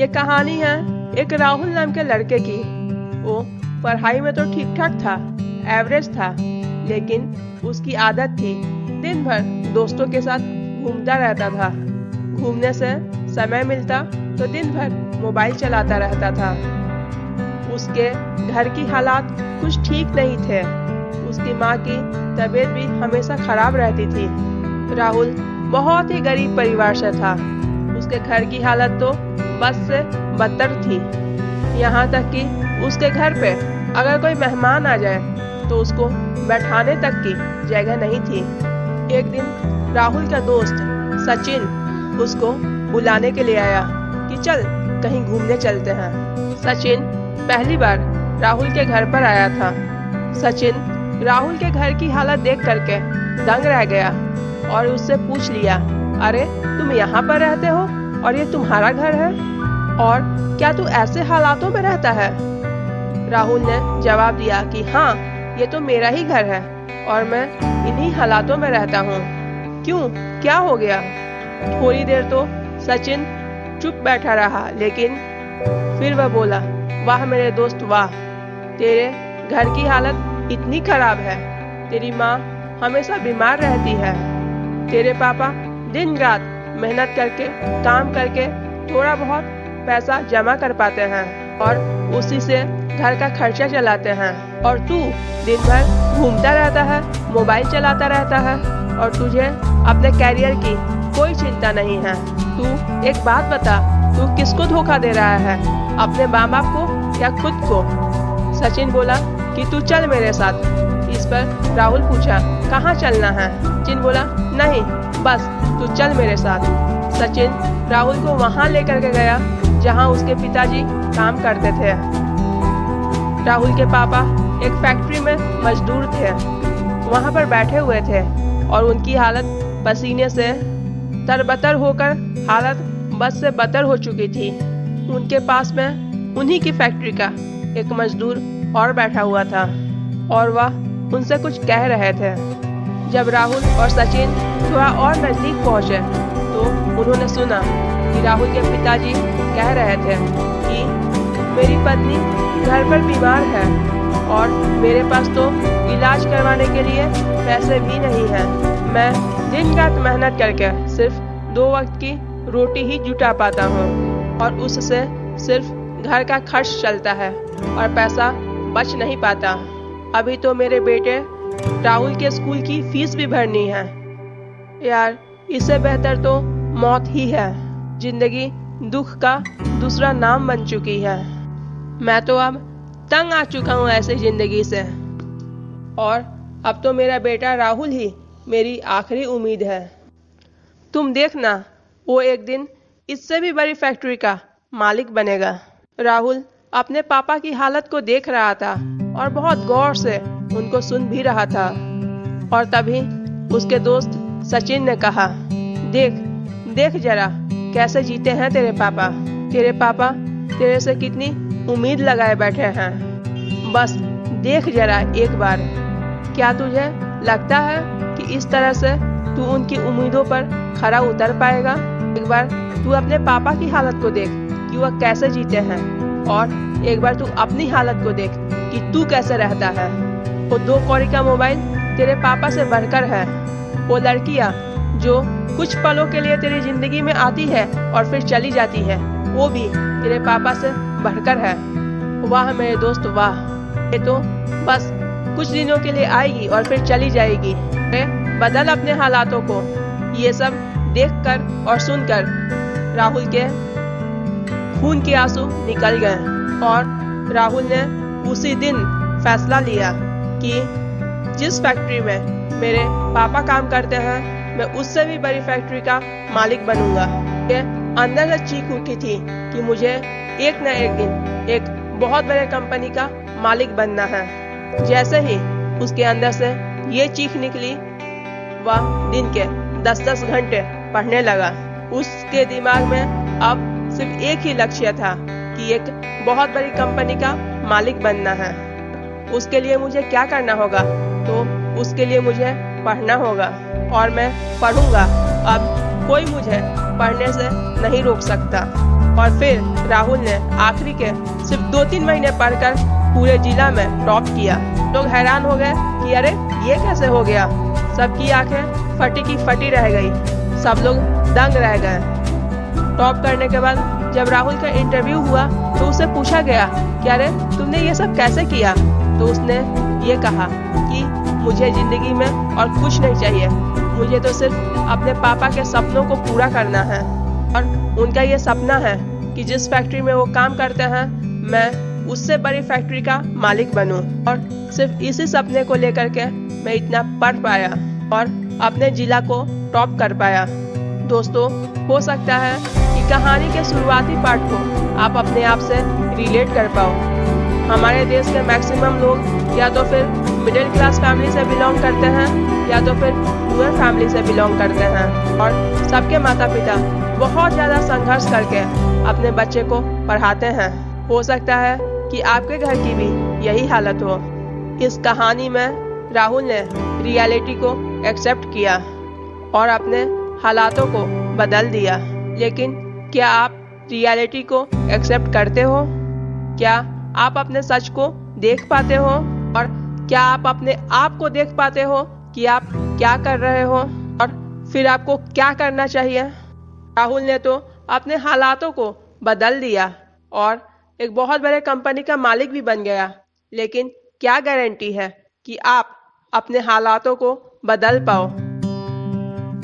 ये कहानी है एक राहुल नाम के लड़के की। वो पढ़ाई में तो ठीक ठाक था, एवरेज था, लेकिन उसकी आदत थी दिन भर दोस्तों के साथ घूमता रहता था। घूमने से समय मिलता तो दिन भर मोबाइल चलाता रहता था। उसके घर की हालात कुछ ठीक नहीं थे। उसकी माँ की तबीयत भी हमेशा खराब रहती थी। राहुल बहुत ही गरीब परिवार से था। उसके घर की हालत तो बस से बदतर थी। यहाँ तक कि उसके घर पे अगर कोई मेहमान आ जाए तो उसको बैठाने तक की जगह नहीं थी। एक दिन राहुल का दोस्त सचिन उसको बुलाने के लिए आया कि चल कहीं घूमने चलते हैं। सचिन पहली बार राहुल के घर पर आया था। सचिन राहुल के घर की हालत देख करके दंग रह गया और उससे पूछ लिया, अरे तुम यहाँ पर रहते हो और ये तुम्हारा घर है, और क्या तू ऐसे हालातों में रहता है? राहुल ने जवाब दिया कि हाँ, ये तो मेरा ही घर है और मैं इन्हीं हालातों में रहता हूँ। क्यों, क्या हो गया? थोड़ी देर तो सचिन चुप बैठा रहा, लेकिन फिर वह बोला, वाह मेरे दोस्त वाह, तेरे घर की हालत इतनी खराब है। तेरी माँ हमेशा बीमार रहती है। तेरे पापा दिन रात मेहनत करके काम करके थोड़ा बहुत पैसा जमा कर पाते हैं और उसी से घर का खर्चा चलाते हैं, और तू दिन भर घूमता रहता है, मोबाइल चलाता रहता है और तुझे अपने कैरियर की कोई चिंता नहीं है। तू एक बात बता, तू किसको धोखा दे रहा है, अपने माँ बाप को या खुद को? सचिन बोला कि तू चल मेरे साथ। इस पर राहुल पूछा, कहाँ चलना है? सचिन बोला, नहीं, बस तू चल मेरे साथ। सचिन राहुल को वहाँ लेकर के गया जहाँ उसके पिताजी काम करते थे। राहुल के पापा एक फैक्ट्री में मजदूर थे। वहाँ पर बैठे हुए थे और उनकी हालत पसीने से तरबतर होकर हालत बस से बदतर हो चुकी थी। उनके पास में उन्हीं की फैक्ट्री का एक मजदूर और बैठा हुआ था और वह उनसे कुछ कह रहे थे। जब राहुल और सचिन थोड़ा और नजदीक पहुंचे तो उन्होंने सुना कि राहुल के पिताजी कह रहे थे कि मेरी पत्नी घर पर बीमार है और मेरे पास तो इलाज करवाने के लिए पैसे भी नहीं हैं। मैं दिन रात मेहनत करके सिर्फ 2 वक्त की रोटी ही जुटा पाता हूँ और उससे सिर्फ घर का खर्च चलता है और पैसा बच नहीं पाता। अभी तो मेरे बेटे राहुल के स्कूल की फीस भी भरनी है। यार, इससे बेहतर तो मौत ही है। जिंदगी दुख का दूसरा नाम बन चुकी है। मैं तो अब तंग आ चुका हूँ ऐसी जिंदगी से, और अब तो मेरा बेटा राहुल ही मेरी आखिरी उम्मीद है। तुम देखना, वो एक दिन इससे भी बड़ी फैक्ट्री का मालिक बनेगा। राहुल अपने पापा की हालत को देख रहा था और बहुत गौर से उनको सुन भी रहा था, और तभी उसके दोस्त सचिन ने कहा, देख देख जरा कैसे जीते हैं तेरे पापा। तेरे पापा तेरे से कितनी उम्मीद लगाए बैठे हैं। बस देख जरा एक बार। क्या तुझे लगता है कि इस तरह से तू उनकी उम्मीदों पर खरा उतर पाएगा? एक बार तू अपने पापा की हालत को देख कि वह कैसे जीते हैं, और एक बार तू अपनी हालत को देख कि तू कैसे रहता है। वो 2 कौड़ी का मोबाइल तेरे पापा से बढ़कर है। वो लड़कियां जो कुछ पलों के लिए तेरी जिंदगी में आती है और फिर चली जाती है, वो भी तेरे पापा से बढ़कर है। वाह मेरे दोस्त वाह, ये तो बस कुछ दिनों के लिए आएगी और फिर चली जाएगी। बदल अपने हालातों को। ये सब देखकर और सुनकर राहुल के खून के आंसू निकल गए और राहुल ने उसी दिन फैसला लिया कि जिस फैक्ट्री में मेरे पापा काम करते हैं, मैं उससे भी बड़ी फैक्ट्री का मालिक बनूंगा। ये अंदर से चीख उठी थी कि मुझे एक न एक दिन एक बहुत बड़े कंपनी का मालिक बनना है। जैसे ही उसके अंदर से ये चीख निकली, वह दिन के 10-10 घंटे पढ़ने लगा। उसके दिमाग में अब सिर्फ एक ही लक्ष्य था कि एक बहुत बड़ी कंपनी का मालिक बनना है। उसके लिए मुझे क्या करना होगा? तो उसके लिए मुझे पढ़ना होगा, और मैं पढ़ूंगा। अब कोई मुझे पढ़ने से नहीं रोक सकता। और फिर राहुल ने आखिरी के सिर्फ 2-3 महीने पढ़कर पूरे जिला में टॉप किया। लोग हैरान हो गए कि अरे ये कैसे हो गया। सबकी आंखें फटी की फटी रह गई, सब लोग दंग रह गए। टॉप करने के बाद जब राहुल का इंटरव्यू हुआ तो उससे पूछा गया कि अरे तुमने ये सब कैसे किया। तो उसने ये कहा कि मुझे जिंदगी में और कुछ नहीं चाहिए, मुझे तो सिर्फ अपने पापा के सपनों को पूरा करना है। और उनका ये सपना है कि जिस फैक्ट्री में वो काम करते हैं मैं उससे बड़ी फैक्ट्री का मालिक बनूं। और सिर्फ इसी सपने को लेकर के मैं इतना पढ़ पाया और अपने जिला को टॉप कर पाया। दोस्तों, हो सकता है कि कहानी के शुरुआती पार्ट को आप अपने आप से रिलेट कर पाओ। हमारे देश के मैक्सिमम लोग या तो फिर मिडिल क्लास फैमिली से बिलोंग करते हैं या तो फिर पुअर फैमिली से बिलोंग करते हैं। और सबके माता पिता बहुत ज़्यादा संघर्ष करके अपने बच्चे को पढ़ाते हैं। हो सकता है कि आपके घर की भी यही हालत हो। इस कहानी में राहुल ने रियलिटी को एक्सेप्ट किया और अपने हालातों को बदल दिया। लेकिन क्या आप रियलिटी को एक्सेप्ट करते हो? क्या आप अपने सच को देख पाते हो? और क्या आप अपने आप को देख पाते हो कि आप क्या कर रहे हो और फिर आपको क्या करना चाहिए? राहुल ने तो अपने हालातों को बदल दिया और एक बहुत बड़े कंपनी का मालिक भी बन गया। लेकिन क्या गारंटी है कि आप अपने हालातों को बदल पाओ?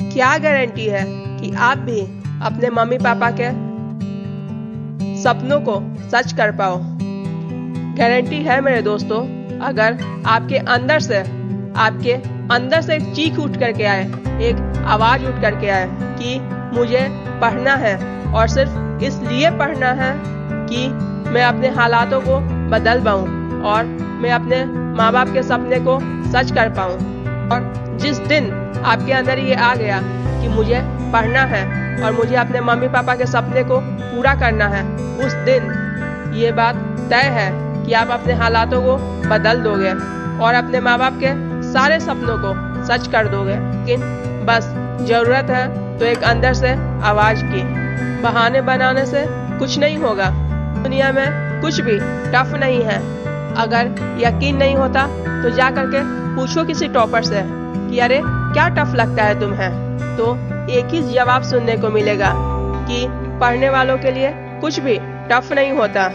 क्या गारंटी है कि आप भी अपने मम्मी पापा के सपनों को सच कर पाओ? गारंटी है मेरे दोस्तों, अगर आपके अंदर से एक चीख उठ करके आए, एक आवाज उठ करके आए कि मुझे पढ़ना है और सिर्फ इसलिए पढ़ना है कि मैं अपने हालातों को बदल पाऊं और मैं अपने माँ बाप के सपने को सच कर पाऊं। और जिस दिन आपके अंदर ये आ गया कि मुझे पढ़ना है और मुझे अपने मम्मी पापा के सपने को पूरा करना है, उस दिन ये बात तय है कि आप अपने हालातों को बदल दोगे और अपने माँ बाप के सारे सपनों को सच कर दोगे। लेकिन बस जरूरत है तो एक अंदर से आवाज की। बहाने बनाने से कुछ नहीं होगा। दुनिया में कुछ भी टफ नहीं है। अगर यकीन नहीं होता तो जा करके पूछो किसी टॉपर से कि अरे क्या टफ लगता है तुम्हें, तो एक ही जवाब सुनने को मिलेगा कि पढ़ने वालों के लिए कुछ भी टफ नहीं होता।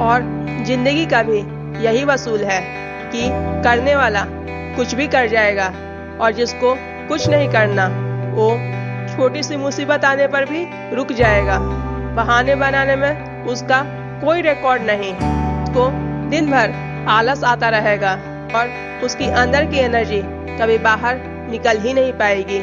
और जिंदगी का भी यही वसूल है कि करने वाला कुछ भी कर जाएगा और जिसको कुछ नहीं करना वो छोटी सी मुसीबत आने पर भी रुक जाएगा। बहाने बनाने में उसका कोई रिकॉर्ड नहीं। उसको दिन भर आलस आता रहेगा और उसकी अंदर की एनर्जी कभी बाहर निकल ही नहीं पाएगी।